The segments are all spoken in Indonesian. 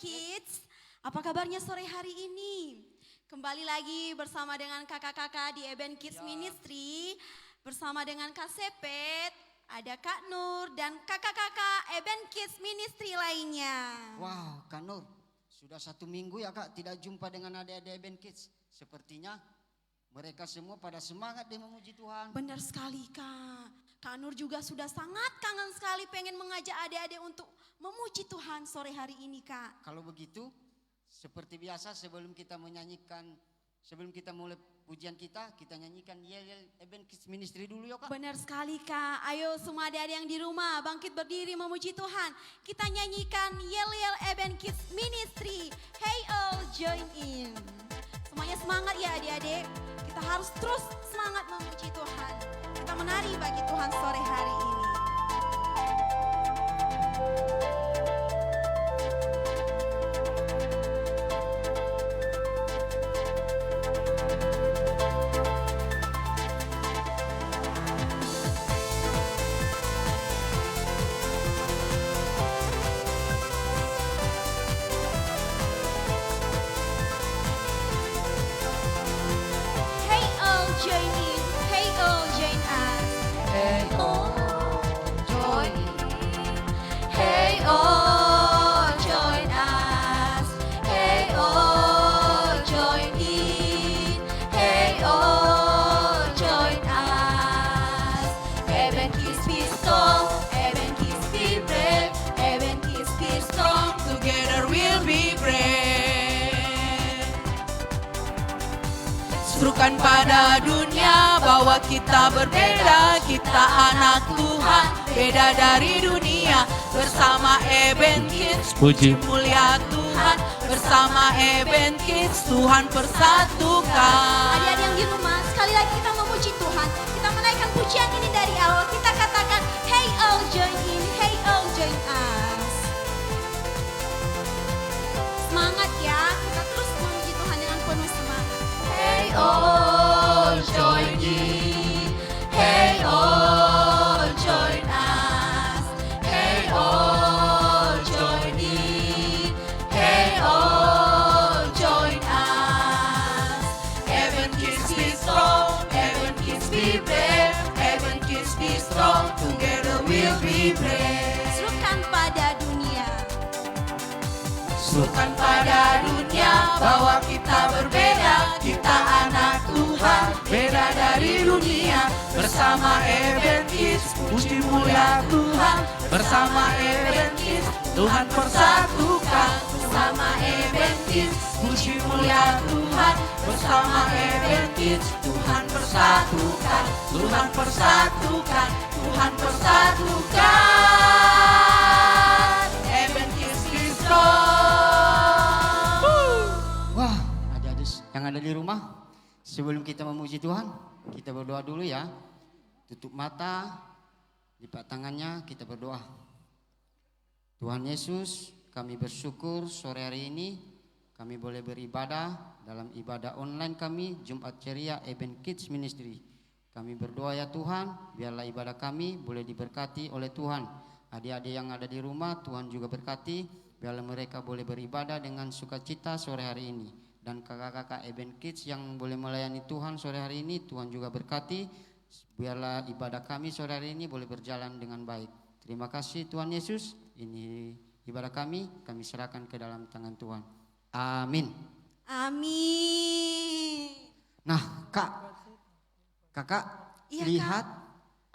Kids. Apa kabarnya sore hari ini? Kembali lagi bersama dengan kakak-kakak di Eben Kids Ministry. Bersama dengan Kak Sepet, ada Kak Nur dan kakak-kakak Eben Kids Ministry lainnya. Wow, Kak Nur, sudah 1 minggu ya Kak tidak jumpa dengan adik-adik Eben Kids. Sepertinya mereka semua pada semangat dan memuji Tuhan. Benar sekali Kak. Kak Nur juga sudah sangat kangen sekali pengen mengajak adik-adik untuk memuji Tuhan sore hari ini Kak. Kalau begitu, seperti biasa sebelum kita mulai pujian kita nyanyikan Yel Eben Kids Ministry dulu ya Kak. Benar sekali Kak. Ayo semua adik-adik yang di rumah bangkit berdiri memuji Tuhan. Kita nyanyikan Yel Eben Kids Ministry. Hey all join in. Semuanya semangat ya adik-adik. Kita harus terus semangat memuji Tuhan. Kita menari bagi Tuhan sore hari ini. Hey all join in. Hey all join us. Hey, Join in. Hey all join us. Hey all join in. Hey all join us. Eben Kids be strong. Eben Kids be brave. Eben Kids be strong. Together we'll be brave. Serukan pada dunia bahwa kita berbeda, kita anak Tuhan, beda dari dunia. Bersama Eben Kids, puji mulia Tuhan. Bersama Eben Kids, Tuhan persatukan. Adik-adik yang di rumah, sekali lagi kita memuji Tuhan. Kita menaikkan pujian ini dari awal. Kita katakan, hey all join in, hey all join us. Semangat ya, kita terus memuji Tuhan dengan penuh semangat. Hey all join in, hey all join us. Hey all join in, hey all join us. Eben Kids be strong, Eben Kids be brave, Eben Kids be strong, together we'll be brave. Serukan pada dunia. Serukan pada dunia bahwa kita berbeda, kita anak Tuhan, beda dari dunia. Bersama Eben Kids, puji mulia Tuhan. Bersama Eben Kids, Tuhan persatukan. Bersama Eben Kids, puji mulia Tuhan. Bersama Eben Kids, Tuhan persatukan. Tuhan persatukan, Tuhan persatukan. Eben Kids be strong. wah, adik-adik yang ada di rumah, sebelum kita memuji Tuhan, kita berdoa dulu ya. Tutup mata, lipat tangannya, kita berdoa. Tuhan Yesus, kami bersyukur sore hari ini kami boleh beribadah dalam ibadah online kami Jumat Ceria Eben Kids Ministry. Kami berdoa ya Tuhan, biarlah ibadah kami boleh diberkati oleh Tuhan. Adik-adik yang ada di rumah, Tuhan juga berkati, biarlah mereka boleh beribadah dengan sukacita sore hari ini. Dan kakak-kakak Eben Kids yang boleh melayani Tuhan sore hari ini, Tuhan juga berkati, biarlah ibadah kami sore hari ini boleh berjalan dengan baik. Terima kasih Tuhan Yesus, ini ibadah kami serahkan ke dalam tangan Tuhan. Amin. Amin. Nah kakak Iya, lihat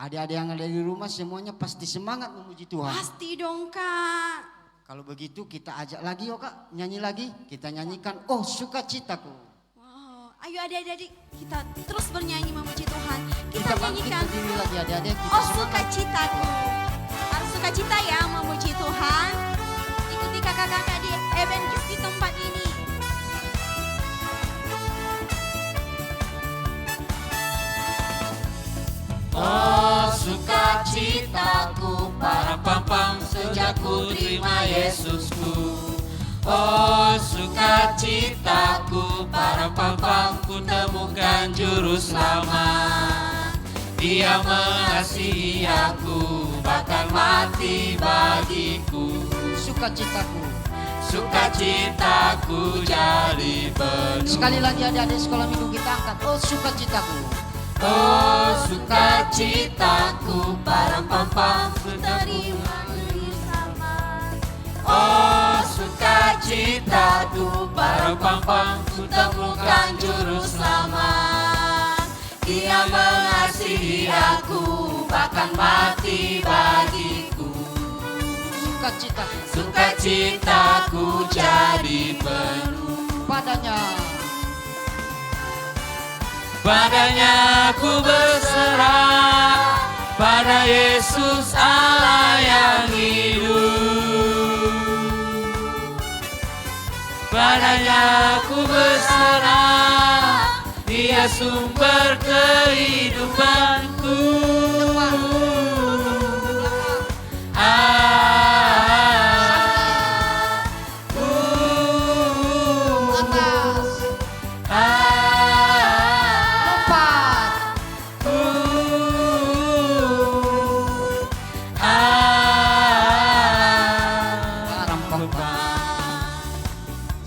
adik-adik yang ada di rumah semuanya pasti semangat memuji Tuhan. Pasti dong Kak. Kalau begitu kita ajak lagi yuk Kak, nyanyi lagi. Kita nyanyikan Oh Sukacitaku. Wow. Ayo adik-adik kita terus bernyanyi memuji Tuhan. Kita bangkit nyanyikan berdiri lagi adik-adik. Kita Oh semangat. sukacitaku. Harus sukacita ya memuji Tuhan. Ikuti kakak-kakak di Eben Kids di tempat ini. Oh sukacitaku, para pam sejak ku terima Yesusku. Oh sukacitaku, para pam ku temukan juru selamat. Dia mengasihi aku, bahkan mati bagiku. Sukacitaku. sukacitaku jadi penuh. Sekali lagi adik-adik sekolah minggu kita angkat. Oh sukacitaku. Oh sukacitaku, parampam-pam, ku Terima bersama. Oh sukacitaku, parampam-pam, ku temukan juru selamat. Dia mengasihi aku, bahkan mati bagiku. Sukacitaku. Sukacitaku jadi penuh. Padanya. Padanya ku berserah, pada Yesus Allah yang hidup. Padanya ku berserah, Dia sumber kehidupanku.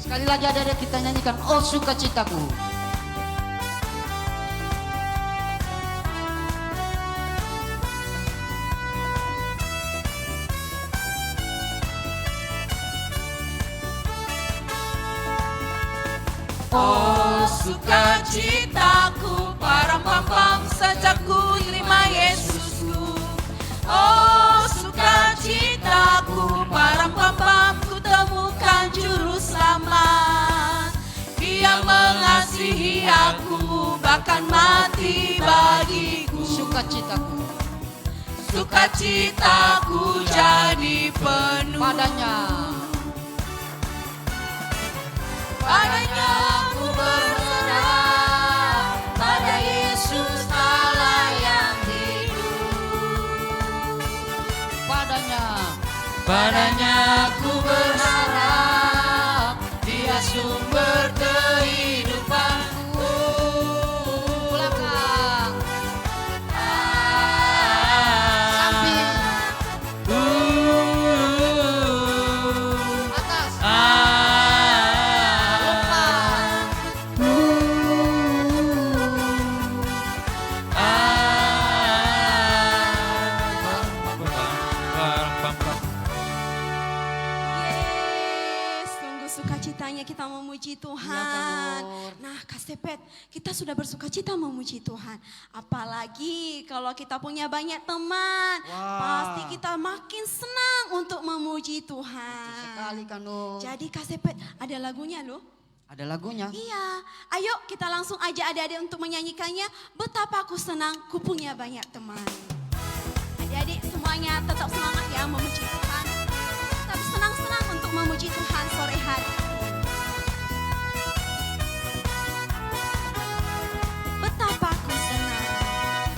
Sekali lagi adik-adik kita nyanyikan oh sukacitaku. Oh sukacitaku, parampam-pam, sejak ku terima Yesusku. Oh sukacitaku, parampam-pam, ku temukan juru selamat. Dia mengasihi aku, bahkan mati bagiku. Sukacitaku. Sukacitaku jadi penuh. Padanya ku berserah, pada Yesus Allah yang hidup. Padanya ku berharap, Dia sumber kehidupanku. Belakang. Samping. Atas. Yes, sungguh sukacitanya kita memuji Tuhan. Lord. Nah, Kak Sepet, kita sudah bersukacita memuji Tuhan. Apalagi kalau kita punya banyak teman, Wah. pasti kita makin senang untuk memuji Tuhan. Sekali kan Nur. Jadi Kak Sepet, ada lagunya loh. Ada lagunya. Iya, ayo kita langsung aja adik-adik untuk menyanyikannya. Betapa aku senang, ku punya banyak teman. Adik-adik semuanya tetap semangat ya memuji Tuhan. Tetap senang-senang untuk memuji Tuhan sore hari. Betapa aku senang.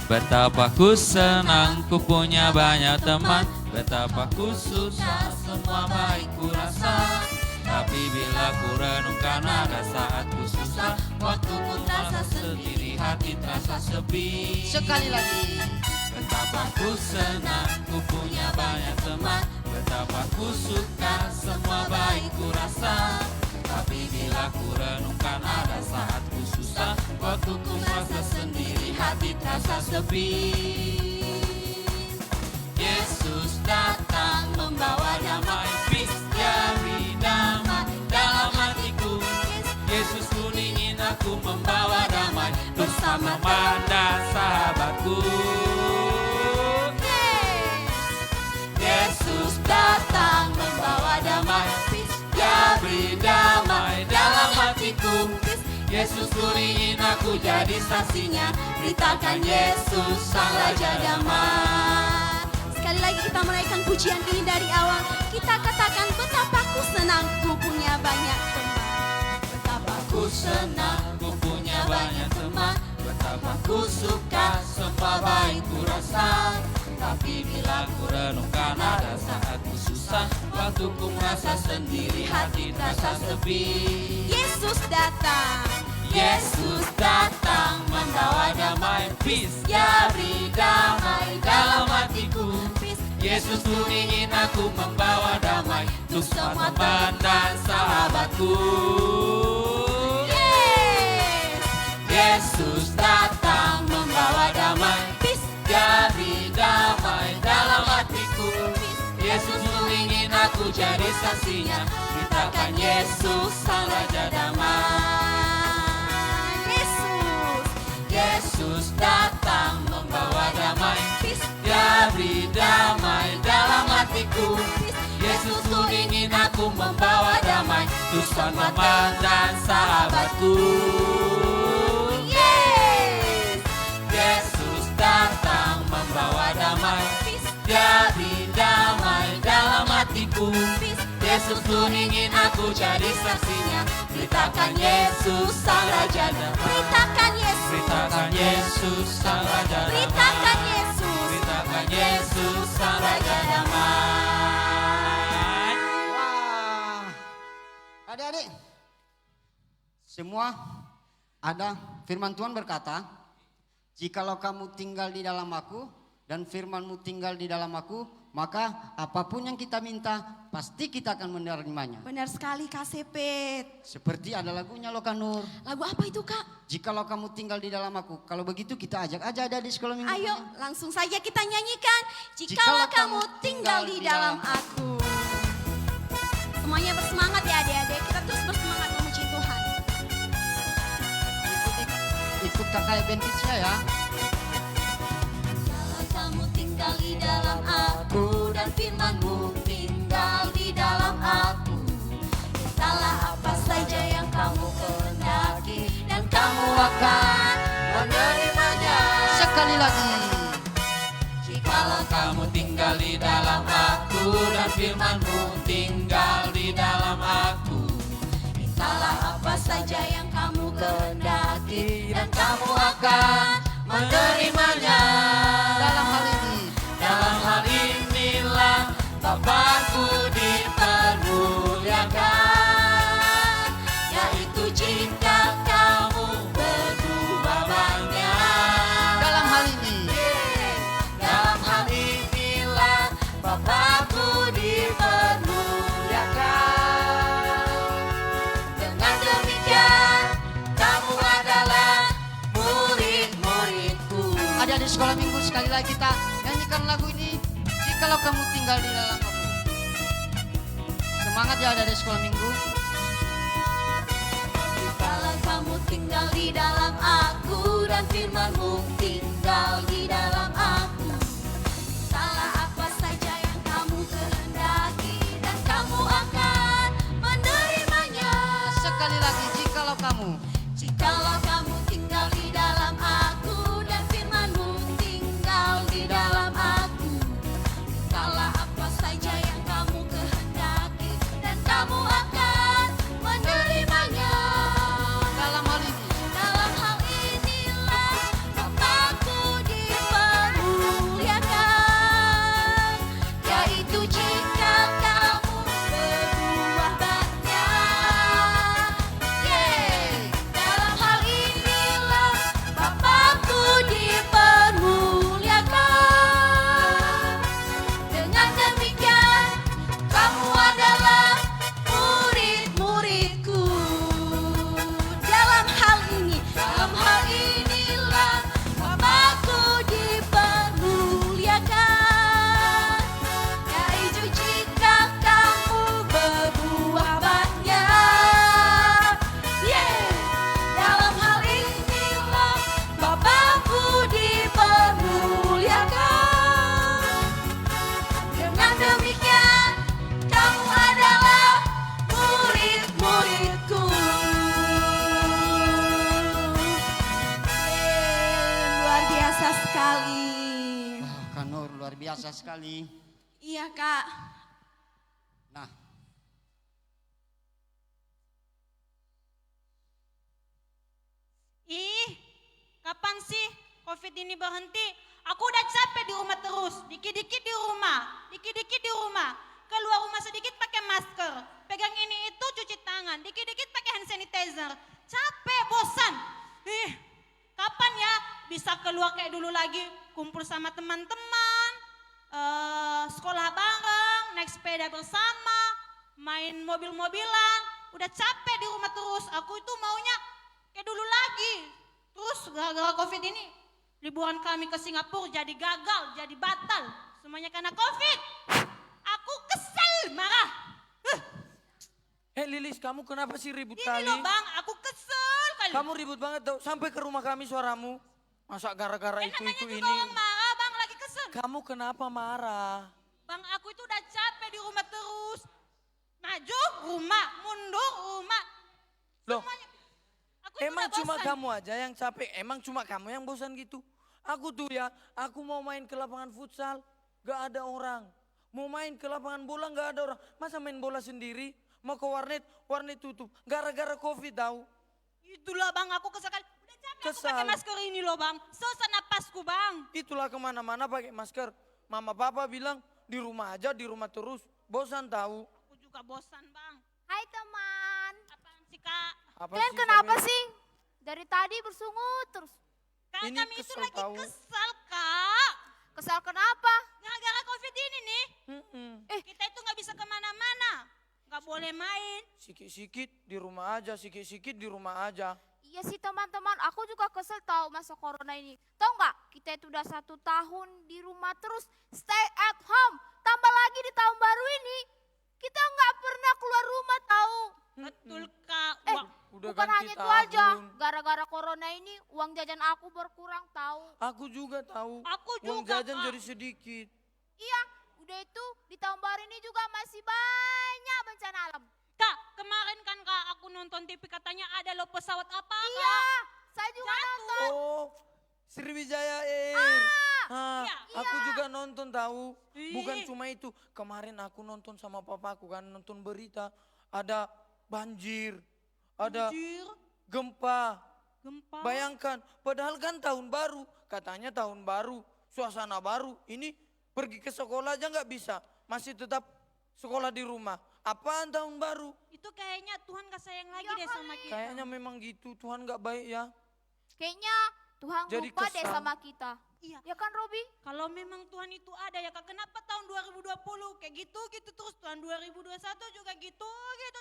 Betapa ku senang, ku punya banyak teman. Betapa ku susah, semua baik ku rasa. Tapi bila ku renungkan ada saat ku susah, waktu ku terasa sendiri, hati terasa sepi. Sekali lagi. Betapa ku senang, ku punya banyak teman. Betapa ku suka, semua baik ku rasa. Tapi bila ku renungkan ada saat ku susah, waktu ku merasa sendiri, hati terasa sepi. Yesus datang membawa damai, peace, dari damai dalam hatiku. Yesus pun ingin aku membawa damai bersama pada sahabatku. Yesus datang membawa damai, peace, dia beri damai dalam hatiku. Yesus pun ingin aku jadi saksinya, beritakan Yesus sang Raja damai. Sekali lagi kita menaikkan pujian ini dari awal. Kita katakan betapa ku senang, ku punya banyak teman. Betapa Ku senang, ku punya banyak teman. Betapa ku suka, semua baik ku rasa. Tapi bila ku renungkan ada saat ku susah, waktu ku merasa sendiri, hati terasa sepi. Yesus datang. Yesus datang membawa damai, peace, dia beri damai dalam hatiku. Peace. Yesus ku ingin aku membawa damai untuk semua teman dan sahabatku. Yesus datang membawa damai, jadi damai dalam hatiku. Yesus ku ingin aku jadi saksinya, beritakan Yesus sang Raja damai. Yesus datang membawa damai, dia beri damai dalam hatiku. Yesus ku ingin aku membawa damai untuk semua teman dan sahabatku. Yesus datang membawa damai, dia beri damai dalam hatiku. Yesus ku ingin aku jadi saksinya, beritakan Yesus sang Raja damai. Beritakan Yesus. Beritakan Yesus sang Raja damai. Beritakan Yesus. Beritakan Yesus sang Raja damai. Wah, adik-adik, semua ada firman Tuhan berkata, jikalau kamu tinggal di dalam aku dan firman-Mu tinggal di dalam aku, maka apapun yang kita minta pasti kita akan menerimanya. Benar sekali Kak Sepet. Seperti ada lagunya loh Kak Nur. Lagu apa itu Kak? Jikalau kamu tinggal di dalam aku. Kalau begitu kita ajak aja ada di sekolah minggu. Ayo langsung saja kita nyanyikan. Jikalau kamu tinggal di dalam aku. Semuanya bersemangat ya adik-adik. Kita terus bersemangat memuji Tuhan. Ikut kakak bentisnya ya. Jikalau kamu tinggal di dalam aku dan firman-Mu tinggal di dalam aku. Mintalah apa saja yang kamu kehendaki dan kamu akan menerimanya. Sekali lagi. Jikalau kamu tinggal di dalam aku dan firman-Mu tinggal di dalam aku, Mintalah apa saja yang kamu kehendaki dan kamu akan menerimanya. Dalam hal inilah Bapakku dipermuliakan, yaitu jika kamu berbuah banyak. Dalam hal ini. Dalam hal inilah Bapakku dipermuliakan. Dengan demikian kamu adalah murid-muridku. Ada di sekolah minggu sekali lagi kita nyanyikan lagu ini. Jikalau kamu tinggal di dalam aku. Semangat ya ada di sekolah minggu. Jikalau kamu tinggal di dalam aku dan firman-Mu tinggal di dalam aku. Mintalah apa saja yang kamu kehendaki dan kamu akan menerimanya. Sekali lagi jikalau kamu. Jikalau kamu tinggal di dalam aku dan firman-Mu tinggal di dalam aku. Mintalah apa saja yang kamu kehendaki dan kamu akan menerimanya. Dalam hal ini. Dalam hal inilah Bapakku dipermuliakan, yaitu jika kamu berbuah banyak. Dalam hal inilah Bapakku dipermuliakan. Dengan demikian kamu adalah murid-muridku. Dalam hal inilah Bapakku dipermuliakan, yaitu jika kamu berbuah banyak. Dalam hal inilah Bapakku dipermuliakan. Dengan demikian kamu adalah murid-muridku. Luar biasa sekali. Wah, Kak Nur luar biasa sekali. Iya Kak. Nah, Ih, kapan sih COVID ini berhenti? Aku udah capek di rumah terus, dikit-dikit di rumah, dikit-dikit di rumah. Keluar rumah sedikit pakai masker, pegang ini itu cuci tangan, dikit-dikit pakai hand sanitizer. Capek, bosan. Ih, kapan ya bisa keluar kayak dulu lagi, kumpul sama teman-teman, sekolah bareng, naik sepeda bersama, main mobil-mobilan. Udah capek di rumah terus. Aku itu maunya kayak dulu lagi. Terus gara-gara COVID ini, liburan kami ke Singapura jadi gagal, jadi batal. Semuanya karena COVID. Aku kesel, marah. Lilis, kamu kenapa sih ribut Ini kali? loh bang, aku kesel kali. Kamu ribut banget tau, sampai ke rumah kami suaramu. Masa gara-gara Namanya itu juga ini. orang marah bang, lagi kesel. Kamu kenapa marah? Bang, aku itu udah capek di rumah terus. Maju, rumah, mundur, rumah. Loh, Semuanya. Aku itu emang udah cuma bosan. kamu aja yang capek? Emang cuma kamu yang bosan gitu? Aku tuh ya, aku mau main ke lapangan futsal, gak ada orang. Mau main ke lapangan bola gak ada orang. Masa main bola sendiri? Mau ke warnet, warnet tutup. Gara-gara COVID tahu. Itulah bang, aku kesel kali. Udah capek aku Kesal. pakai masker ini loh bang. Susah napasku bang. Itulah kemana-mana pakai masker. Mama papa bilang di rumah aja, di rumah terus. Bosan tahu. Aku juga bosan bang. Hai teman, Apaan sih kak? Apa kalian sih, kenapa Samuel? sih? Dari tadi bersungut terus. Kak, Ini kami itu kesel lagi tahu. kesal kak. Kesal kenapa? Gara-gara COVID ini nih. Mm-mm. Kita itu nggak bisa kemana-mana. Nggak boleh main. Sikit-sikit di rumah aja, sikit-sikit di rumah aja. Iya sih teman-teman, aku juga kesel tahu masa corona ini. Tahu nggak? Kita itu udah 1 tahun di rumah terus, stay at home. Tambah lagi di tahun baru ini, kita nggak pernah keluar rumah tahu. Betul kak. Wah, Udah Bukan ganti hanya itu aja, tahun. gara-gara corona ini uang jajan aku berkurang tahu. Aku juga tahu. Aku Uang juga, jajan Kak. jadi sedikit. Iya, udah itu di tahun baru ini juga masih banyak bencana alam. kak, kemarin kan kak aku nonton TV katanya ada loh pesawat apa Iya, kak? saya juga nonton. Oh, Sriwijaya Air. Iya. Aku juga nonton tahu. Ih. Bukan cuma itu. Kemarin aku nonton sama papaku kan nonton berita. Ada banjir. Ada Anjir, gempa. gempa. Bayangkan, padahal kan tahun baru. Katanya tahun baru, suasana baru. Ini pergi ke sekolah aja nggak bisa. Masih tetap sekolah di rumah. Apaan tahun baru? Itu kayaknya Tuhan gak sayang lagi Iya deh kali. sama kita. Kayaknya memang gitu. Tuhan nggak baik ya. Kayaknya Tuhan Jadi lupa deh kesal. sama kita. Iya. Ya kan Robi? Kalau memang Tuhan itu ada ya kak, kenapa tahun 2020 kayak gitu terus, tahun 2021 juga gitu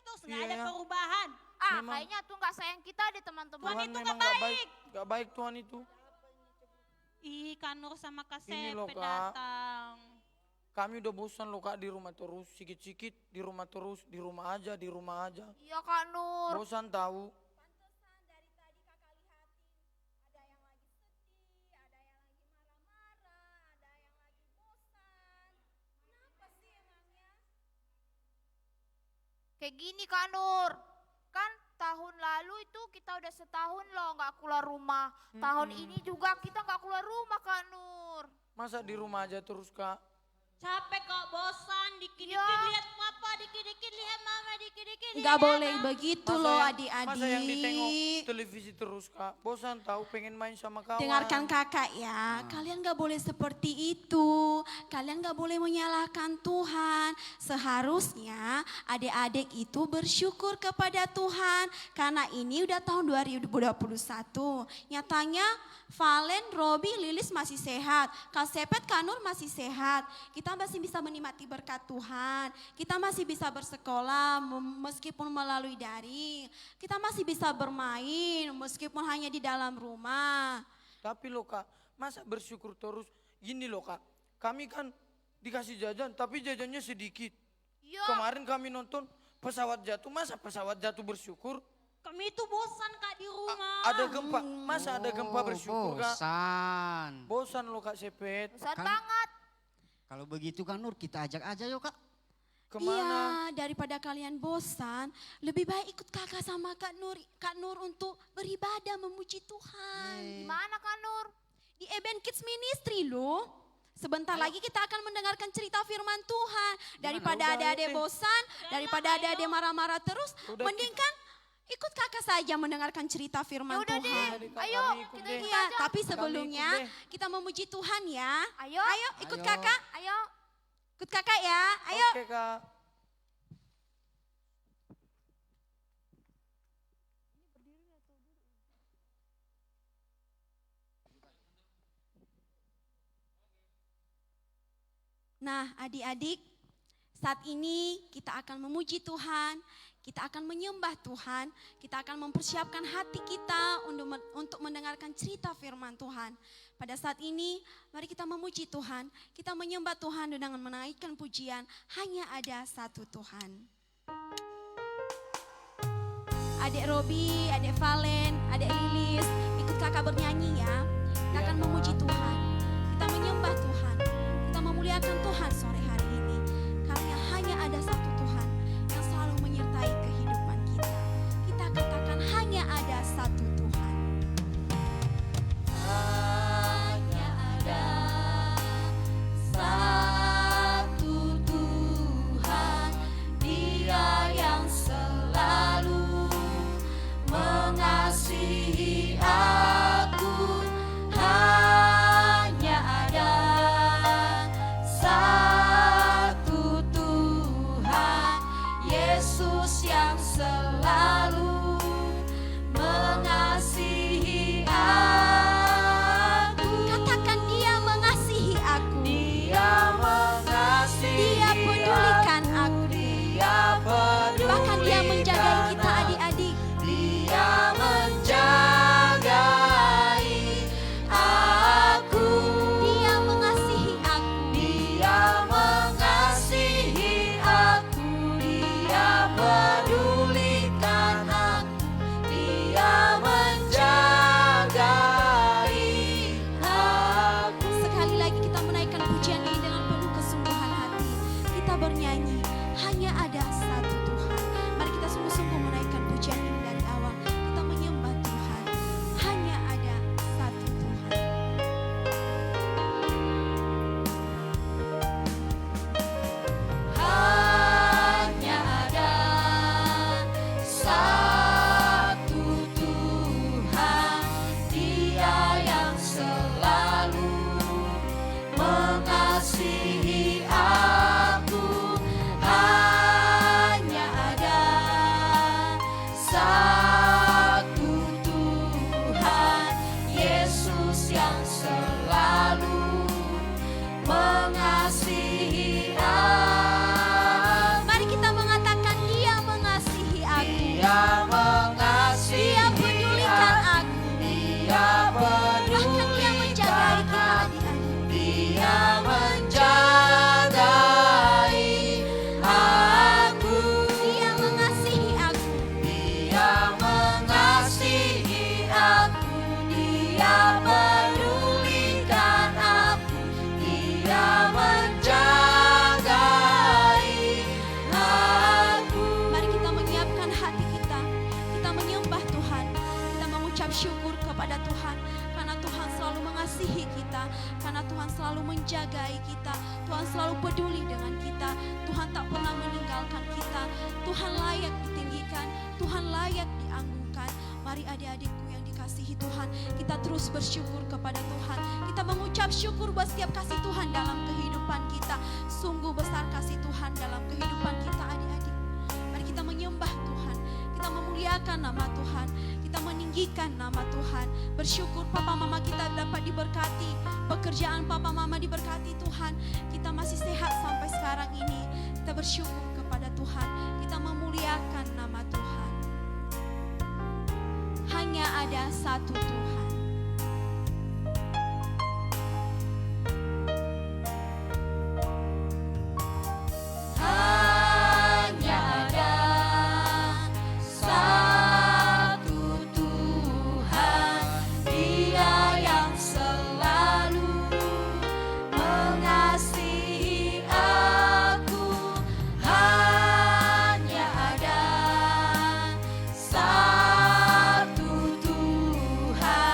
terus, nggak Iya ada ya. perubahan. Memang- Kayaknya tuh nggak sayang kita deh teman-teman. Tuhan Tuhan itu memang nggak nggak baik. Nggak baik Tuhan itu. Ih, Kak Nur sama Kak Ini loh, Sepe Kak. datang. Kami udah bosan loh kak di rumah terus. Sikit-sikit di rumah terus. Di rumah aja, di rumah aja. Iya Kak Nur. Bosan tahu. Kayak gini Kak Nur. Kan tahun lalu itu kita udah setahun loh nggak keluar rumah. Tahun ini juga kita nggak keluar rumah Kak Nur. Masa di rumah aja terus kak? Capek kak, bosan, dikit-dikit Ya. lihat papa, dikit-dikit lihat mama, dikit-dikit lihat Nggak boleh Abang. begitu Masa loh yang- adik-adik. Masa yang ditengok televisi terus kak? Bosan tahu pengen main sama kawan. Dengarkan kakak ya, kalian gak boleh seperti itu. Kalian gak boleh menyalahkan Tuhan. Seharusnya adik-adik itu bersyukur kepada Tuhan. Karena ini udah tahun 2021. Nyatanya Valen, Robi, Lilis masih sehat. Kak Sepet, Kak Nur masih sehat. Kita masih bisa menikmati berkat Tuhan. Kita masih bisa bersekolah meskipun melalui daring. Kita masih bisa bermain meskipun hanya di dalam rumah. Tapi loh kak, masa bersyukur terus? Gini loh kak, kami kan dikasih jajan tapi jajannya sedikit. Iya. Kemarin kami nonton pesawat jatuh, masa pesawat jatuh bersyukur? Kami itu bosan kak di rumah. Ada gempa, masa ada gempa bersyukur kak? Bosan. Bosan loh kak Sepet. Besar Kan- banget. Kalau begitu kan Nur, kita ajak aja yuk kak. Kemana? Iya, daripada kalian bosan, lebih baik ikut kakak sama Kak Nur untuk beribadah memuji Tuhan. Di mana Kak Nur? Di Eben Kids Ministry loh. Sebentar lagi kita akan mendengarkan cerita firman Tuhan. Daripada Udah, adik-adik ayo, bosan, daripada adik-adik marah-marah terus, Udah, mending kan ikut kakak saja mendengarkan cerita firman Ya udah Tuhan. deh. Jadi, Kak, Ayo, kami ikut kita deh. ikut Iya, aja. tapi Kami sebelumnya ikut deh. kita memuji Tuhan ya. Ayo. Ayo ikut Ayo. kakak, Ayo. ikut kakak ya. Ayo. Oke kak. Nah, adik-adik, saat ini kita akan memuji Tuhan, kita akan menyembah Tuhan, kita akan mempersiapkan hati kita untuk mendengarkan cerita firman Tuhan. Pada saat ini, mari kita memuji Tuhan, kita menyembah Tuhan dengan menaikkan pujian, hanya ada satu Tuhan. Adik Robi, adik Valen, adik Lilis, ikut kakak bernyanyi ya. Kita akan memuji Tuhan, kita menyembah Tuhan, kita memuliakan Tuhan sore hari ini. Karena hanya ada satu Tuhan yang selalu menyertai kehidupan kita. Kita katakan hanya ada satu Tuhan. Hanya ada satu Tuhan, Dia yang selalu mengasihi aku. Hanya ada satu Tuhan, Yesus yang selalu mengasihi aku. Katakan Dia mengasihi aku. Dia mengasihi, Dia pedulikan aku. Dia pedulikan, bahkan Dia menjagai kita adik-adik. Dia menjagai aku. Dia mengasihi aku. Dia mengasihi aku. Dia pedulikan aku. Dia menjagai aku. Sekali lagi kita menaikkan pujian ini dengan penuh kesungguhan hati. Kita bernyanyi, hanya ada satu Tuhan. Mari kita sungguh-sungguh menaikkan pujian ini dari awal. Kita menyembah Tuhan. Hanya ada satu Tuhan. Hanya ada satu Tuhan, Dia yang selalu mengasihi aku. Hanya ada satu Tuhan, Yesus yang selalu mengasihi aku. Mari kita mengatakan Dia mengasihi aku. Dia mengasihi, Dia pedulikan aku. Dia bahkan Dia menjagai kita adik-adik. Dia menjagai aku. Dia mengasihi aku. Dia mengasihi aku. Dia pedulikan aku. Dia menjagai aku. Mari kita menyiapkan hati kita. Kita menyembah Tuhan. Kita mengucap syukur kepada Tuhan. Karena Tuhan selalu mengasihi kita. Karena Tuhan selalu menjagai kita. Tuhan selalu peduli dengan kita. Tuhan tak pernah meninggalkan kita. Tuhan layak ditinggikan. Tuhan layak dianggungkan. Mari adik-adikku yang dikasihi Tuhan, kita terus bersyukur kepada Tuhan. Kita mengucap syukur buat setiap kasih Tuhan dalam kehidupan kita. Sungguh besar kasih Tuhan dalam kehidupan kita adik-adik. Mari kita menyembah Tuhan. Kita memuliakan nama Tuhan. Kita meninggikan nama Tuhan. Bersyukur papa mama kita dapat diberkati. Pekerjaan papa mama diberkati Tuhan. Kita masih sehat sampai sekarang ini. Kita bersyukur kepada Tuhan. Kita memuliakan nama Tuhan. Hanya ada satu Tuhan. Hanya ada satu Tuhan, Dia yang selalu mengasihi aku. Hanya ada satu Tuhan,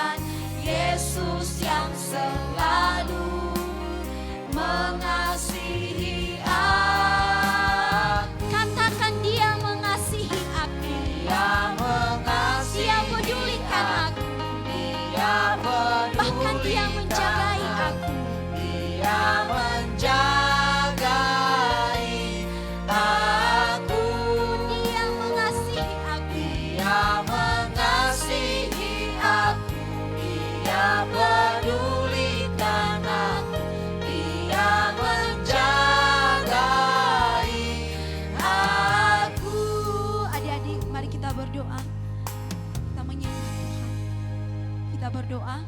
berdoa.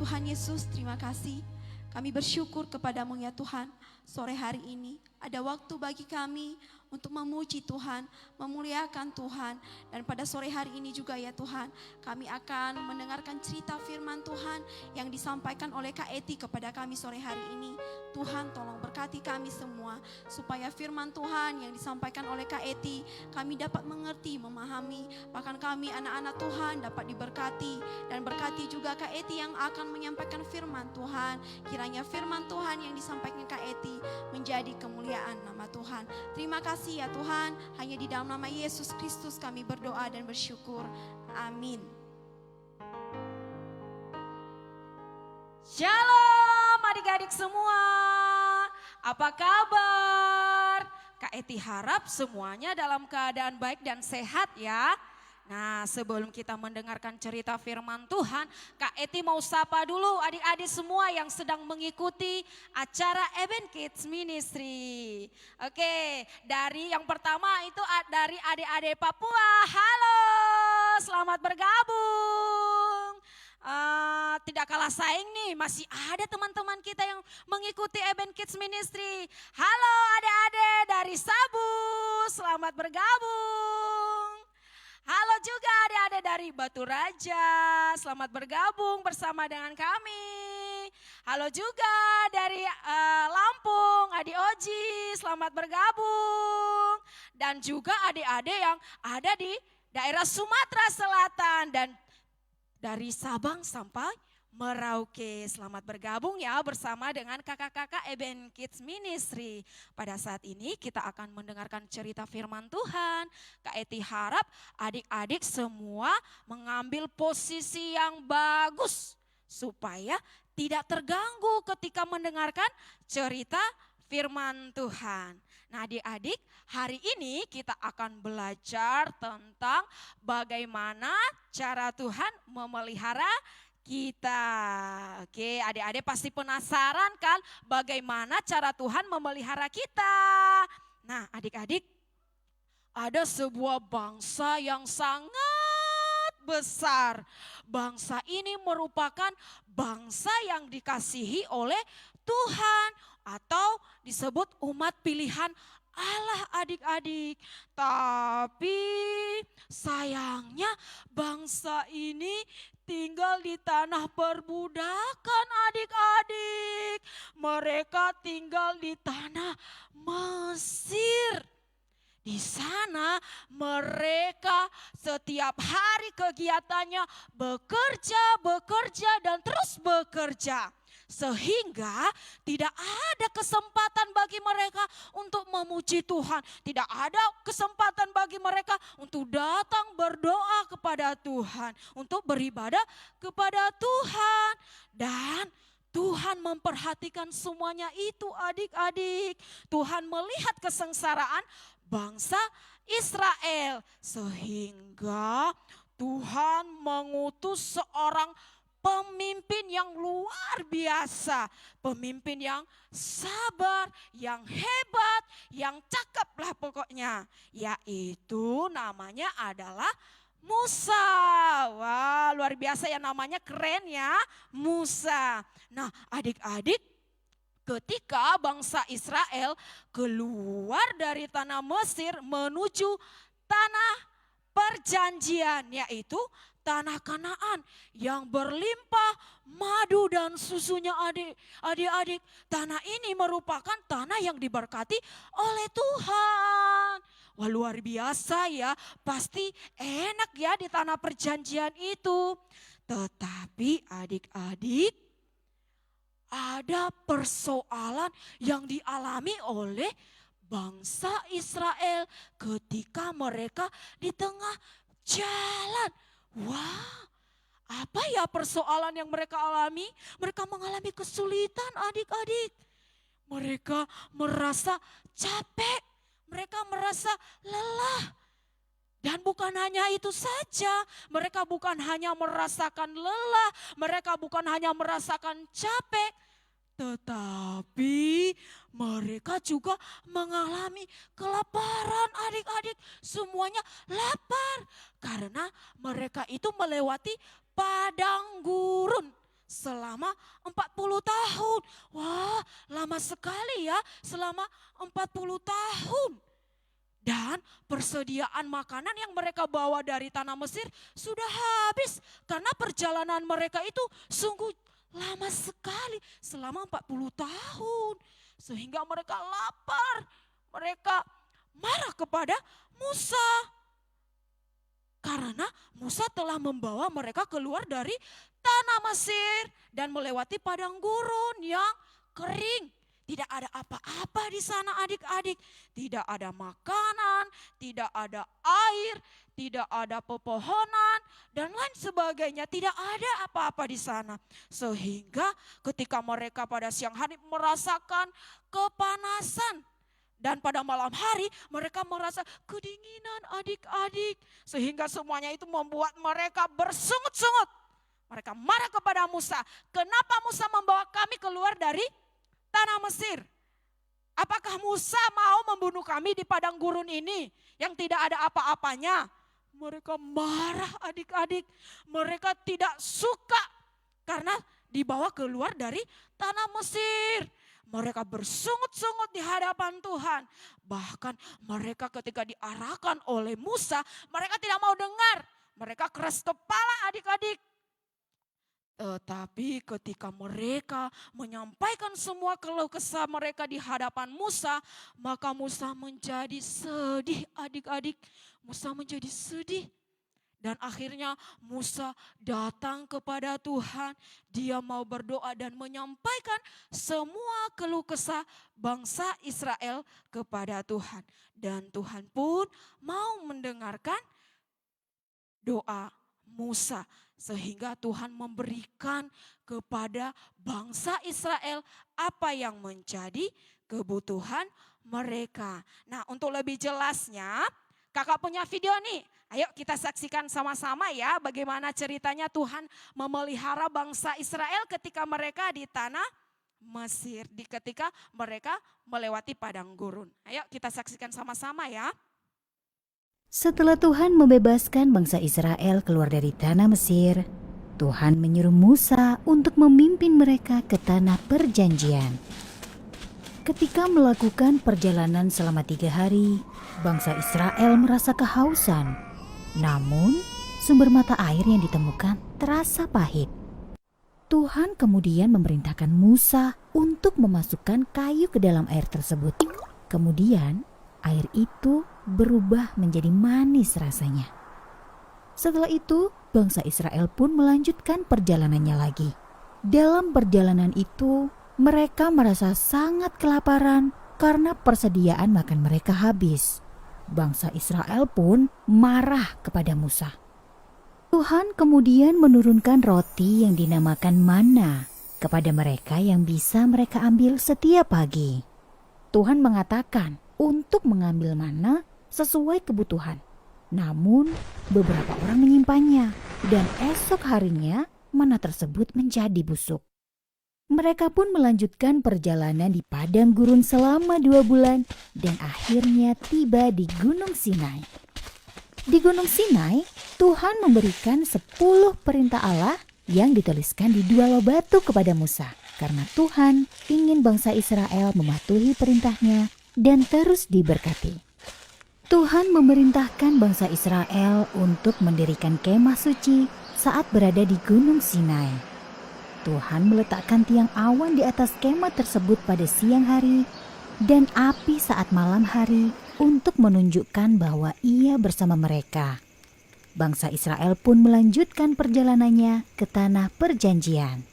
Tuhan Yesus, terima kasih. Kami bersyukur kepadamu ya Tuhan. Sore hari ini ada waktu bagi kami untuk memuji Tuhan, memuliakan Tuhan. Dan pada sore hari ini juga ya Tuhan, kami akan mendengarkan cerita firman Tuhan yang disampaikan oleh Kak Eti kepada kami sore hari ini. Tuhan tolong berkati kami semua, supaya firman Tuhan yang disampaikan oleh Kak Eti, kami dapat mengerti, memahami. Bahkan kami anak-anak Tuhan dapat diberkati. Dan berkati juga Kak Eti yang akan menyampaikan firman Tuhan. Kiranya firman Tuhan yang disampaikan Kak Eti menjadi kemuliaan nama Tuhan. Terima kasih ya Tuhan, hanya di dalam nama Yesus Kristus kami berdoa dan bersyukur. Amin. Shalom adik-adik semua, apa kabar? Kak Eti harap semuanya dalam keadaan baik dan sehat ya. Nah, sebelum kita mendengarkan cerita firman Tuhan, Kak Eti mau sapa dulu adik-adik semua yang sedang mengikuti acara Eben Kids Ministry. Oke, dari yang pertama itu dari adik-adik Papua. Halo, selamat bergabung. Tidak kalah saing nih, masih ada teman-teman kita yang mengikuti Eben Kids Ministry. Halo adik-adik dari Sabu, selamat bergabung. Halo juga adik-adik dari Batu Raja, selamat bergabung bersama dengan kami. Halo juga dari Lampung, Adik Oji, selamat bergabung. Dan juga adik-adik yang ada di daerah Sumatera Selatan dan dari Sabang sampai Merauke. Selamat bergabung ya bersama dengan kakak-kakak Eben Kids Ministry. Pada saat ini kita akan mendengarkan cerita firman Tuhan. Kak Eti harap adik-adik semua mengambil posisi yang bagus supaya tidak terganggu ketika mendengarkan cerita firman Tuhan. Nah adik-adik, hari ini kita akan belajar tentang bagaimana cara Tuhan memelihara kita. Oke, adik-adik pasti penasaran kan bagaimana cara Tuhan memelihara kita. Nah, adik-adik, ada sebuah bangsa yang sangat besar. Bangsa ini merupakan bangsa yang dikasihi oleh Tuhan atau disebut umat pilihan Allah adik-adik. Tapi sayangnya bangsa ini tinggal di tanah perbudakan adik-adik. Mereka tinggal di tanah Mesir. Di sana mereka setiap hari kegiatannya bekerja dan terus bekerja. Sehingga tidak ada kesempatan bagi mereka untuk memuji Tuhan. Tidak ada kesempatan bagi mereka untuk datang berdoa kepada Tuhan. Untuk beribadah kepada Tuhan. Dan Tuhan memperhatikan semuanya itu adik-adik. Tuhan melihat kesengsaraan bangsa Israel. Sehingga Tuhan mengutus seorang pemimpin yang luar biasa, pemimpin yang sabar, yang hebat, yang cakep lah pokoknya. Yaitu namanya adalah Musa. Wah luar biasa ya, namanya keren ya, Musa. Nah adik-adik, ketika bangsa Israel keluar dari tanah Mesir menuju tanah perjanjian, yaitu tanah Kanaan yang berlimpah madu dan susunya adik-adik. Tanah ini merupakan tanah yang diberkati oleh Tuhan. Wah luar biasa ya, pasti enak ya di tanah perjanjian itu. Tetapi adik-adik, ada persoalan yang dialami oleh bangsa Israel ketika mereka di tengah jalan. Wah, apa ya persoalan yang mereka alami? Mereka mengalami kesulitan adik-adik. Mereka merasa capek, mereka merasa lelah. Dan bukan hanya itu saja, mereka bukan hanya merasakan lelah, mereka bukan hanya merasakan capek. Tetapi mereka juga mengalami kelaparan adik-adik. Semuanya lapar karena mereka itu melewati padang gurun selama 40 tahun. Wah, lama sekali ya, selama 40 tahun. Dan persediaan makanan yang mereka bawa dari tanah Mesir sudah habis. Karena perjalanan mereka itu sungguh lama sekali, selama 40 tahun. Sehingga mereka lapar, mereka marah kepada Musa. Karena Musa telah membawa mereka keluar dari tanah Mesir dan melewati padang gurun yang kering. Tidak ada apa-apa di sana adik-adik. Tidak ada makanan, tidak ada air, tidak ada pepohonan, dan lain sebagainya. Tidak ada apa-apa di sana. Sehingga ketika mereka pada siang hari merasakan kepanasan. Dan pada malam hari mereka merasa kedinginan adik-adik. Sehingga semuanya itu membuat mereka bersungut-sungut. Mereka marah kepada Musa. Kenapa Musa membawa kami keluar dari tanah Mesir? Apakah Musa mau membunuh kami di padang gurun ini yang tidak ada apa-apanya? Mereka marah adik-adik. Mereka tidak suka karena dibawa keluar dari tanah Mesir. Mereka bersungut-sungut di hadapan Tuhan. Bahkan mereka ketika diarahkan oleh Musa, mereka tidak mau dengar. Mereka keras kepala adik-adik. Tetapi ketika mereka menyampaikan semua keluh kesah mereka di hadapan Musa, maka Musa menjadi sedih adik-adik. Musa menjadi sedih. Dan akhirnya Musa datang kepada Tuhan. Dia mau berdoa dan menyampaikan semua keluh kesah bangsa Israel kepada Tuhan. Dan Tuhan pun mau mendengarkan doa Musa. Sehingga Tuhan memberikan kepada bangsa Israel apa yang menjadi kebutuhan mereka. Nah, untuk lebih jelasnya, kakak punya video nih. Ayo kita saksikan sama-sama ya bagaimana ceritanya Tuhan memelihara bangsa Israel ketika mereka di tanah Mesir. Ketika mereka melewati padang gurun. Ayo kita saksikan sama-sama ya. Setelah Tuhan membebaskan bangsa Israel keluar dari tanah Mesir, Tuhan menyuruh Musa untuk memimpin mereka ke tanah perjanjian. Ketika melakukan perjalanan selama 3 hari, bangsa Israel merasa kehausan. Namun, sumber mata air yang ditemukan terasa pahit. Tuhan kemudian memerintahkan Musa untuk memasukkan kayu ke dalam air tersebut. Kemudian, air itu berubah menjadi manis rasanya. Setelah itu, bangsa Israel pun melanjutkan perjalanannya lagi. Dalam perjalanan itu, mereka merasa sangat kelaparan karena persediaan makan mereka habis. Bangsa Israel pun marah kepada Musa. Tuhan kemudian menurunkan roti yang dinamakan mana kepada mereka yang bisa mereka ambil setiap pagi. Tuhan mengatakan untuk mengambil mana sesuai kebutuhan. Namun beberapa orang menyimpannya dan esok harinya mana tersebut menjadi busuk. Mereka pun melanjutkan perjalanan di padang gurun selama 2 bulan dan akhirnya tiba di Gunung Sinai. Di Gunung Sinai, Tuhan memberikan 10 perintah Allah yang dituliskan di 2 loh batu kepada Musa. Karena Tuhan ingin bangsa Israel mematuhi perintahnya dan terus diberkati. Tuhan memerintahkan bangsa Israel untuk mendirikan kemah suci saat berada di Gunung Sinai. Tuhan meletakkan tiang awan di atas kemah tersebut pada siang hari dan api saat malam hari untuk menunjukkan bahwa Ia bersama mereka. Bangsa Israel pun melanjutkan perjalanannya ke tanah perjanjian.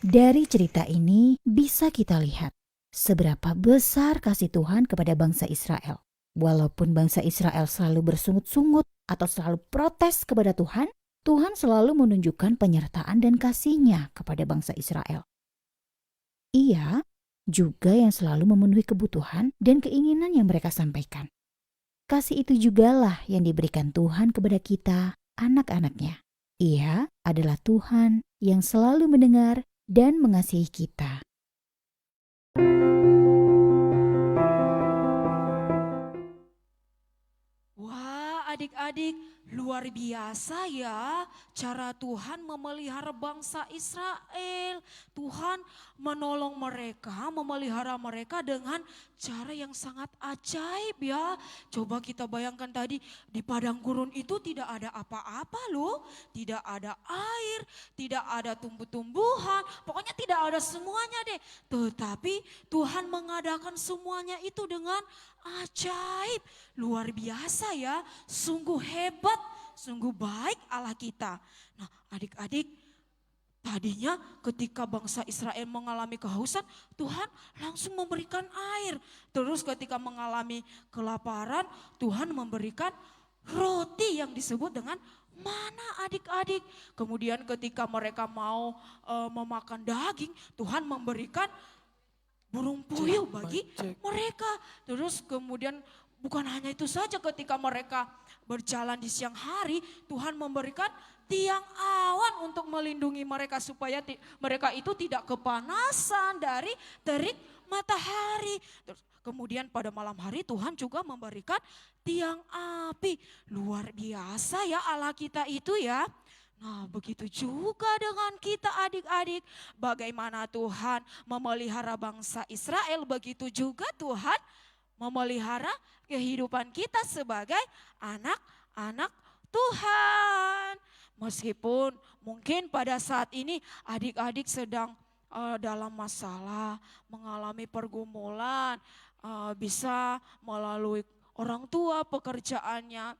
Dari cerita ini bisa kita lihat seberapa besar kasih Tuhan kepada bangsa Israel. Walaupun bangsa Israel selalu bersungut-sungut atau selalu protes kepada Tuhan, Tuhan selalu menunjukkan penyertaan dan kasih-Nya kepada bangsa Israel. Ia juga yang selalu memenuhi kebutuhan dan keinginan yang mereka sampaikan. Kasih itu jugalah yang diberikan Tuhan kepada kita, anak-anak-Nya. Ia adalah Tuhan yang selalu mendengar dan mengasihi kita. Wah adik-adik, luar biasa ya cara Tuhan memelihara bangsa Israel. Tuhan menolong mereka, memelihara mereka dengan cara yang sangat ajaib ya. Coba kita bayangkan tadi di padang gurun itu tidak ada apa-apa loh. Tidak ada air, tidak ada tumbuh-tumbuhan, pokoknya tidak ada semuanya deh. Tetapi Tuhan mengadakan semuanya itu dengan ajaib. Luar biasa ya, sungguh hebat, sungguh baik Allah kita. Nah adik-adik, tadinya ketika bangsa Israel mengalami kehausan, Tuhan langsung memberikan air. Terus ketika mengalami kelaparan, Tuhan memberikan roti yang disebut dengan mana adik-adik. Kemudian ketika mereka mau memakan daging, Tuhan memberikan burung puyuh bagi mereka. Terus kemudian bukan hanya itu saja, ketika mereka berjalan di siang hari, Tuhan memberikan tiang awan untuk melindungi mereka supaya mereka itu tidak kepanasan dari terik matahari. Terus kemudian pada malam hari Tuhan juga memberikan tiang api. Luar biasa ya Allah kita itu ya. Nah begitu juga dengan kita adik-adik. Bagaimana Tuhan memelihara bangsa Israel, begitu juga Tuhan memelihara kehidupan kita sebagai anak-anak Tuhan. Meskipun mungkin pada saat ini adik-adik sedang dalam masalah, mengalami pergumulan, bisa melalui orang tua pekerjaannya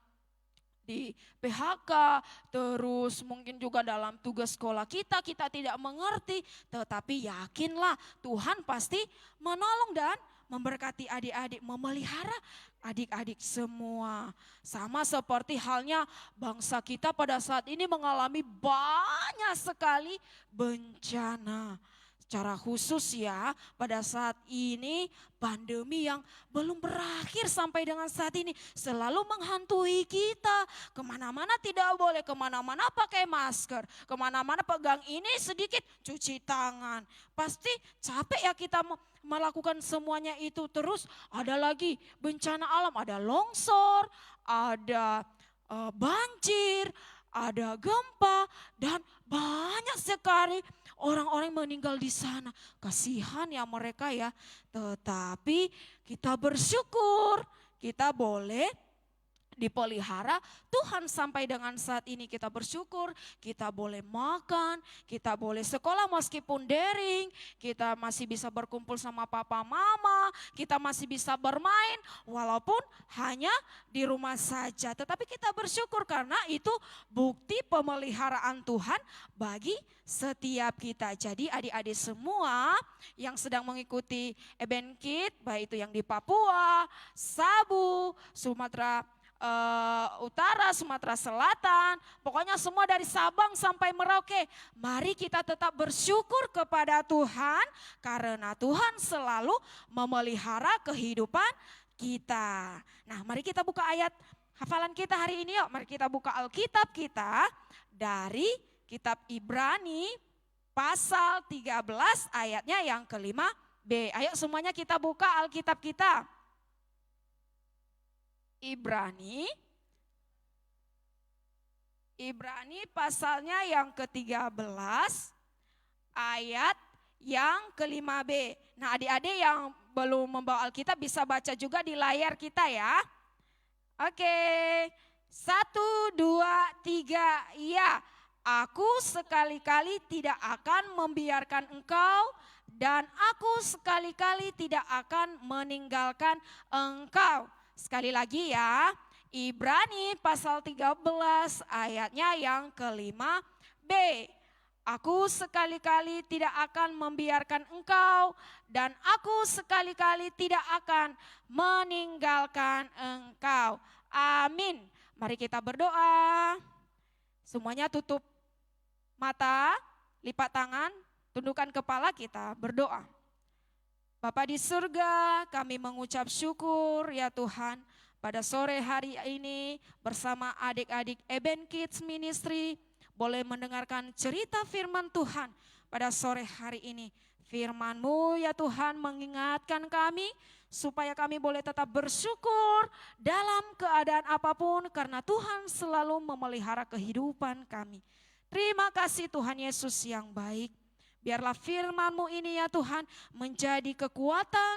di PHK, terus mungkin juga dalam tugas sekolah kita tidak mengerti, tetapi yakinlah Tuhan pasti menolong dan memberkati adik-adik, memelihara adik-adik semua. Sama seperti halnya bangsa kita pada saat ini mengalami banyak sekali bencana. Secara khusus ya, pada saat ini pandemi yang belum berakhir sampai dengan saat ini selalu menghantui kita. Kemana-mana tidak boleh, kemana-mana pakai masker, kemana-mana pegang ini sedikit cuci tangan. Pasti capek ya kita melakukan semuanya itu. Terus ada lagi bencana alam, ada longsor, ada banjir, ada gempa, dan banyak sekali orang-orang meninggal di sana. Kasihan ya mereka ya. Tetapi kita bersyukur, kita boleh dipelihara Tuhan sampai dengan saat ini. Kita bersyukur, kita boleh makan, kita boleh sekolah meskipun daring, kita masih bisa berkumpul sama papa mama, kita masih bisa bermain walaupun hanya di rumah saja. Tetapi kita bersyukur karena itu bukti pemeliharaan Tuhan bagi setiap kita. Jadi adik-adik semua yang sedang mengikuti Eben Kids, baik itu yang di Papua, Sabu, Sumatera Utara, Sumatera Selatan, pokoknya semua dari Sabang sampai Merauke. Mari kita tetap bersyukur kepada Tuhan karena Tuhan selalu memelihara kehidupan kita. Nah mari kita buka ayat hafalan kita hari ini yuk. Mari kita buka Alkitab kita dari kitab Ibrani pasal 13 ayatnya yang ke-5b. Ayo semuanya kita buka Alkitab kita. Ibrani pasalnya yang ke-13 ayat yang ke-5b. Nah adik-adik yang belum membawa Alkitab bisa baca juga di layar kita ya. Oke, 1, 2, 3, iya. Aku sekali-kali tidak akan membiarkan engkau dan aku sekali-kali tidak akan meninggalkan engkau. Sekali lagi ya, Ibrani pasal 13 ayatnya yang ke-5b. Aku sekali-kali tidak akan membiarkan engkau dan aku sekali-kali tidak akan meninggalkan engkau. Amin. Mari kita berdoa. Semuanya tutup mata, lipat tangan, tundukkan kepala, kita berdoa. Bapa di surga, kami mengucap syukur ya Tuhan, pada sore hari ini bersama adik-adik Eben Kids Ministry boleh mendengarkan cerita firman Tuhan pada sore hari ini. Firman-Mu ya Tuhan mengingatkan kami supaya kami boleh tetap bersyukur dalam keadaan apapun karena Tuhan selalu memelihara kehidupan kami. Terima kasih Tuhan Yesus yang baik. Biarlah firman-Mu ini ya Tuhan menjadi kekuatan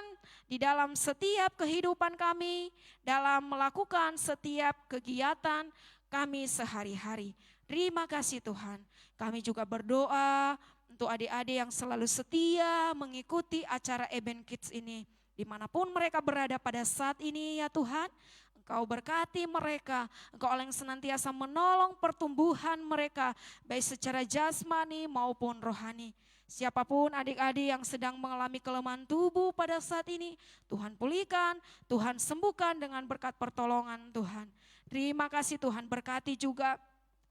di dalam setiap kehidupan kami, dalam melakukan setiap kegiatan kami sehari-hari. Terima kasih Tuhan. Kami juga berdoa untuk adik-adik yang selalu setia mengikuti acara Eben Kids ini. Dimanapun mereka berada pada saat ini ya Tuhan, Engkau berkati mereka, Engkau Allah yang senantiasa menolong pertumbuhan mereka, baik secara jasmani maupun rohani. Siapapun adik-adik yang sedang mengalami kelemahan tubuh pada saat ini, Tuhan pulihkan, Tuhan sembuhkan dengan berkat pertolongan Tuhan. Terima kasih Tuhan, berkati juga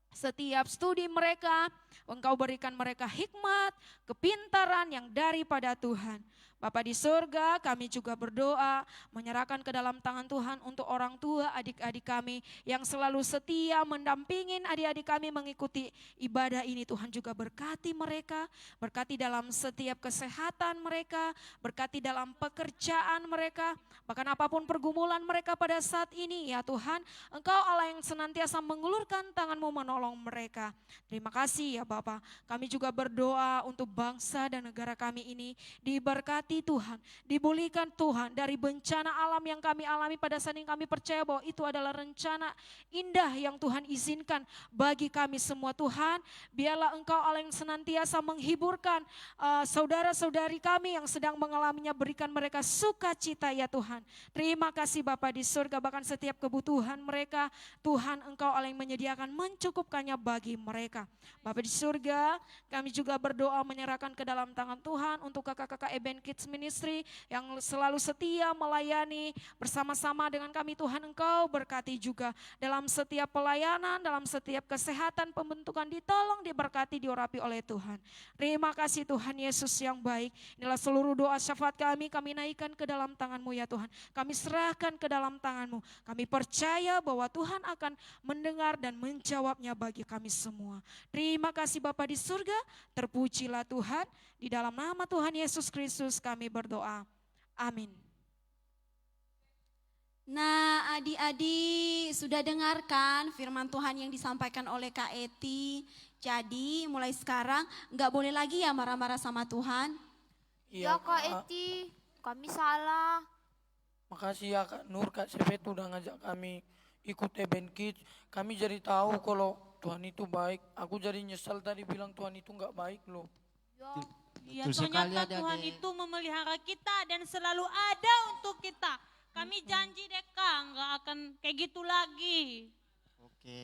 setiap studi mereka, Engkau berikan mereka hikmat, kepintaran yang daripada Tuhan. Bapa di surga, kami juga berdoa menyerahkan ke dalam tangan Tuhan untuk orang tua adik-adik kami yang selalu setia mendampingin adik-adik kami mengikuti ibadah ini. Tuhan juga berkati mereka, berkati dalam setiap kesehatan mereka, berkati dalam pekerjaan mereka, bahkan apapun pergumulan mereka pada saat ini ya Tuhan, Engkau Allah yang senantiasa mengulurkan tangan-Mu menolong mereka. Terima kasih ya Bapa. Kami juga berdoa untuk bangsa dan negara kami ini diberkati Tuhan, dipulihkan Tuhan dari bencana alam yang kami alami pada saat ini. Kami percaya bahwa itu adalah rencana indah yang Tuhan izinkan bagi kami semua Tuhan. Biarlah Engkau Allah yang senantiasa menghiburkan saudara-saudari kami yang sedang mengalaminya, berikan mereka sukacita ya Tuhan. Terima kasih Bapa di surga, bahkan setiap kebutuhan mereka Tuhan Engkau Allah yang menyediakan mencukupkannya bagi mereka. Bapa di surga, kami juga berdoa menyerahkan ke dalam tangan Tuhan untuk kakak-kakak Eben Kids Ministry yang selalu setia melayani bersama-sama dengan kami Tuhan. Engkau berkati juga dalam setiap pelayanan, dalam setiap kesehatan, pembentukan ditolong, diberkati, diurapi oleh Tuhan. Terima kasih Tuhan Yesus yang baik. Inilah seluruh doa syafaat kami naikkan ke dalam tangan-Mu ya Tuhan. Kami serahkan ke dalam tangan-Mu. Kami percaya bahwa Tuhan akan mendengar dan menjawabnya bagi kami semua. Terima kasih Bapa di surga, terpujilah Tuhan. Di dalam nama Tuhan Yesus Kristus kami berdoa. Amin. Nah adik-adik sudah dengarkan firman Tuhan yang disampaikan oleh Kak Eti. Jadi mulai sekarang nggak boleh lagi ya marah-marah sama Tuhan. Ya Kak Eti, kami salah. Makasih ya Kak Nur, Kak Sepet udah ngajak kami ikut Eben Kids. Kami jadi tahu kalau Tuhan itu baik. Aku jadi nyesal tadi bilang Tuhan itu nggak baik loh. Ya Betul sekali, ternyata Tuhan adik-adik. itu memelihara kita dan selalu ada untuk kita. Kami janji deh Kak, nggak akan kayak gitu lagi. Oke.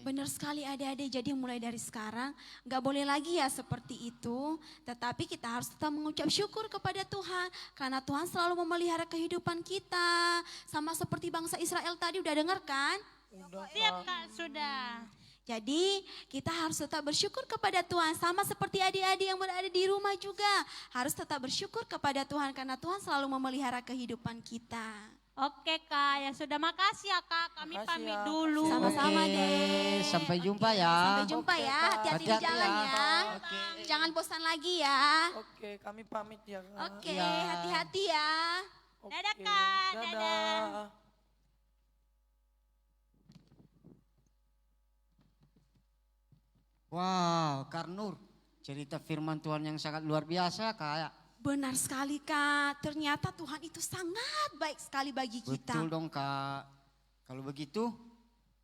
Benar sekali adik-adik, jadi mulai dari sekarang nggak boleh lagi ya seperti itu. Tetapi kita harus tetap mengucap syukur kepada Tuhan. Karena Tuhan selalu memelihara kehidupan kita. Sama seperti bangsa Israel tadi udah dengar kan? Udah Siap Kak. Kak, sudah. Jadi kita harus tetap bersyukur kepada Tuhan. Sama seperti adik-adik yang berada di rumah juga. Harus tetap bersyukur kepada Tuhan karena Tuhan selalu memelihara kehidupan kita. Oke Kak, ya sudah, makasih ya Kak. Kami Makasih pamit ya. dulu. Sama-sama Oke, deh. sampai jumpa ya. Sampai jumpa Oke, ya, Kak. hati-hati di Hati-hati jalan ya. ya. Oke. Jangan bosan lagi ya. Oke, kami pamit ya Kak. Oke, Iya. hati-hati ya. Oke, Dadah, Kak. Dadah. Dadah. Wow, Kak Nur, cerita firman Tuhan yang sangat luar biasa kayak. Benar sekali Kak, ternyata Tuhan itu sangat baik sekali bagi kita. Betul dong Kak. Kalau begitu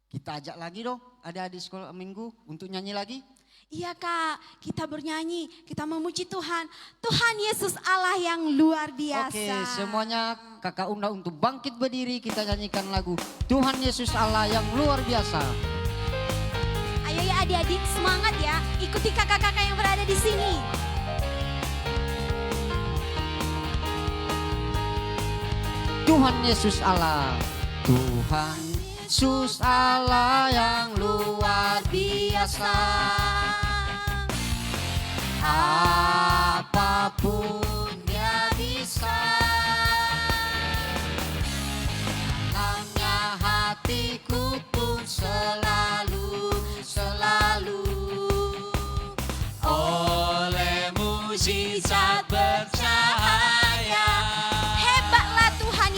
kita ajak lagi dong adik-adik sekolah minggu untuk nyanyi lagi. Iya Kak, kita bernyanyi, kita memuji Tuhan. Tuhan Yesus Allah yang luar biasa. Oke, semuanya kakak undang untuk bangkit berdiri, kita nyanyikan lagu Tuhan Yesus Allah yang luar biasa. Ayo ya adik-adik, semangat ya, ikuti kakak-kakak yang berada di sini. Tuhan Yesus Allah, Tuhan Yesus Allah yang luar biasa. Apapun Dia bisa. Dalamnya hatiku pun selalu oleh mujizat bercahaya. Hebatlah Tuhan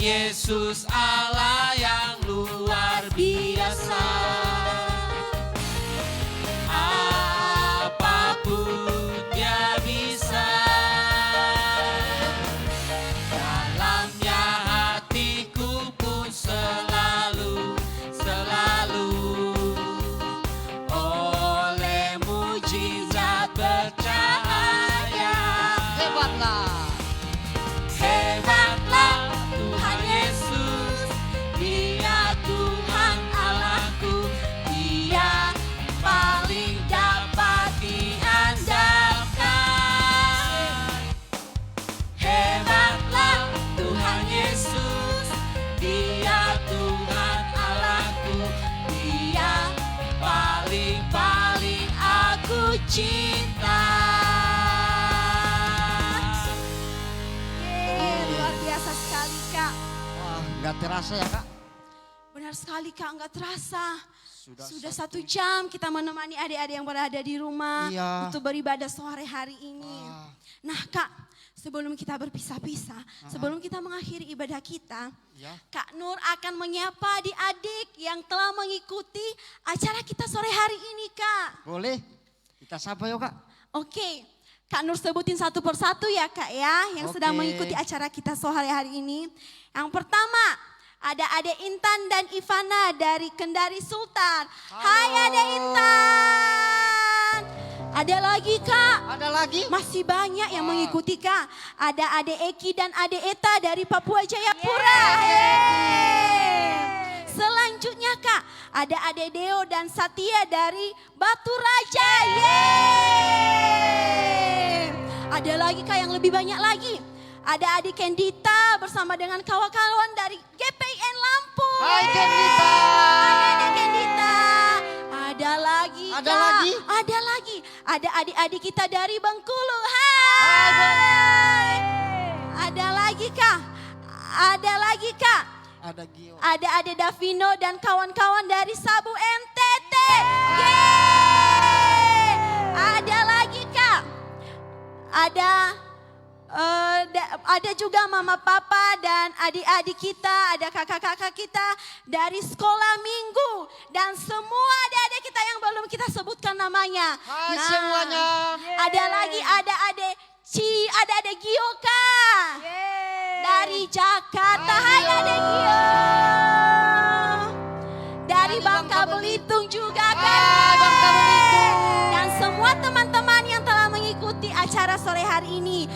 Yesus Allah yang luar biasa. Apapun Dia bisa. Dalamnya hatiku pun selalu oleh mujizat bercahaya. Hebatlah. Hebatlah Tuhan Yesus, Dia Tuhan Allahku, Dia paling dapat diandalkan. Hebatlah Tuhan Yesus, Dia Tuhan Allahku, Dia paling aku cinta. Luar biasa sekali Kak. Wah, nggak terasa ya Kak. Benar sekali Kak, nggak terasa. Sudah 1 jam kita menemani adik-adik yang berada di rumah Iya. untuk beribadah sore hari ini. Wah. Nah Kak, sebelum kita berpisah-pisah, sebelum kita mengakhiri ibadah kita, Ya. Kak Nur akan menyapa adik-adik yang telah mengikuti acara kita sore hari ini Kak. Boleh? Kita sapa yuk Kak. Oke, Kak Nur sebutin satu persatu ya Kak ya, yang sedang Oke. mengikuti acara kita sore hari ini. Yang pertama, ada Ade Intan dan Ivana dari Kendari Sultan. Hai Ade Intan. Ada lagi Kak. Ada lagi? Masih banyak yang mengikuti Kak. Ada Ade Eki dan Ade Eta dari Papua Jayapura. Yeay. Selanjutnya Kak, ada Ade Deo dan Satya dari Batu Raja. Yeay. Ada lagi Kak yang lebih banyak lagi. Ada adik Kendita bersama dengan kawan-kawan dari GPIN Lampung. Hai Kendita. Hai adik Kendita. Ada lagi Ada Kak. lagi? Ada lagi. Ada adik-adik kita dari Bengkulu. Hai. Ada lagi Kak. Ada lagi Kak. Ada Gio. Ada Ade Davino dan kawan-kawan dari Sabu NTT. Yeay. Ada lagi Kak. Ada juga mama papa dan adik-adik kita, ada kakak-kakak kita dari sekolah minggu dan semua adik-adik kita yang belum kita sebutkan namanya. Hai semuanya. Ada lagi ada Ade Gioka dari Jakarta. Hai Ade Gio. Dari Bangka Belitung juga kan. Bangka Belitung. Dan semua teman-teman yang telah mengikuti acara sore hari ini.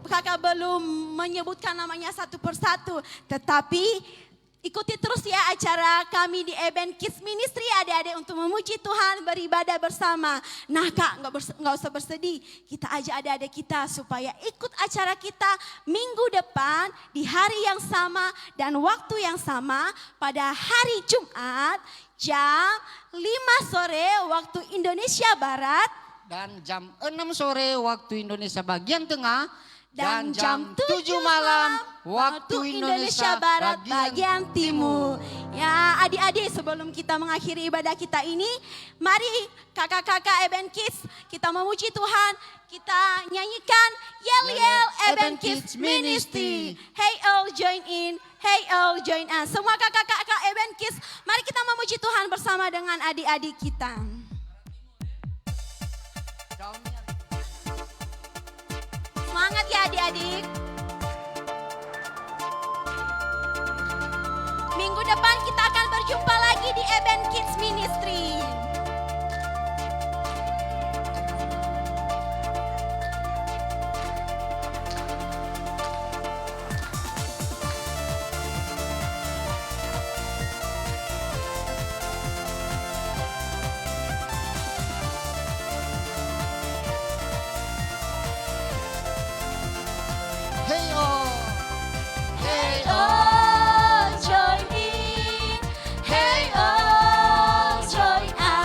Kakak belum menyebutkan namanya satu persatu. Tetapi ikuti terus ya acara kami di Eben Kids Ministry adik-adik untuk memuji Tuhan, beribadah bersama. Nah Kak, nggak usah bersedih. Kita ajak adik-adik kita supaya ikut acara kita minggu depan di hari yang sama dan waktu yang sama pada hari Jumat jam 5 sore waktu Indonesia Barat. Dan jam 6 sore waktu Indonesia bagian tengah. Dan jam 7 malam waktu Indonesia Barat bagian timur. Ya adik-adik sebelum kita mengakhiri ibadah kita ini, mari kakak-kakak Eben Kids kita memuji Tuhan. Kita nyanyikan Yel-Yel Eben Kids Ministry. Hey all join in, hey all join us. Semua kakak-kakak Eben Kids, mari kita memuji Tuhan bersama dengan adik-adik kita. Semangat ya adik-adik. Minggu depan kita akan berjumpa lagi di Eben Kids Ministry. Hey oh. Hey all join in, hey all join us.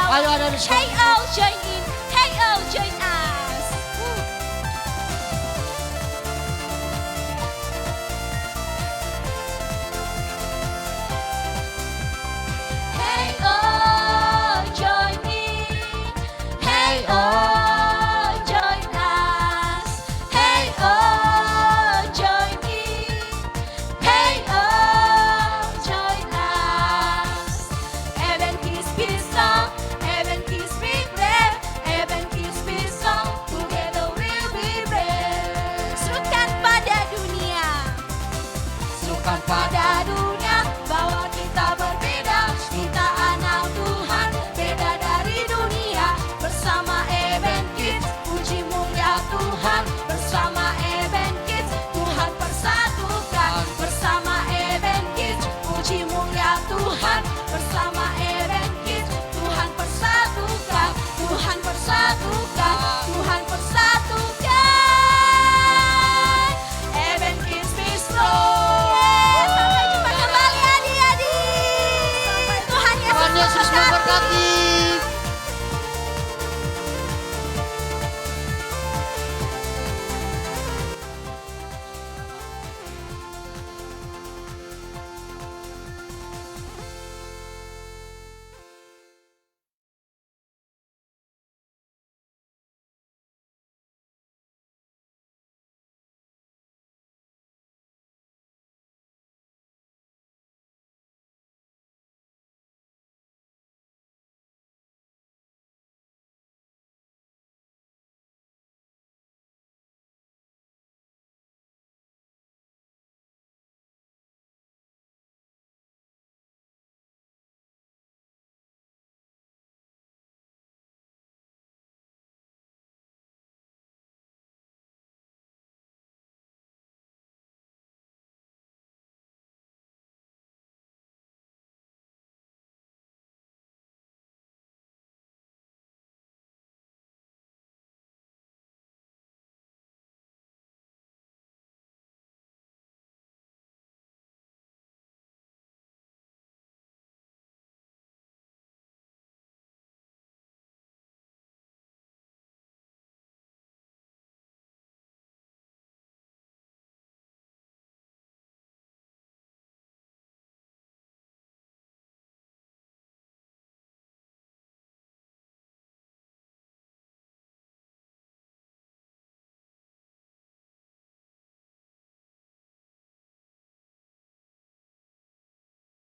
Ayo adik-adik. Hey all, join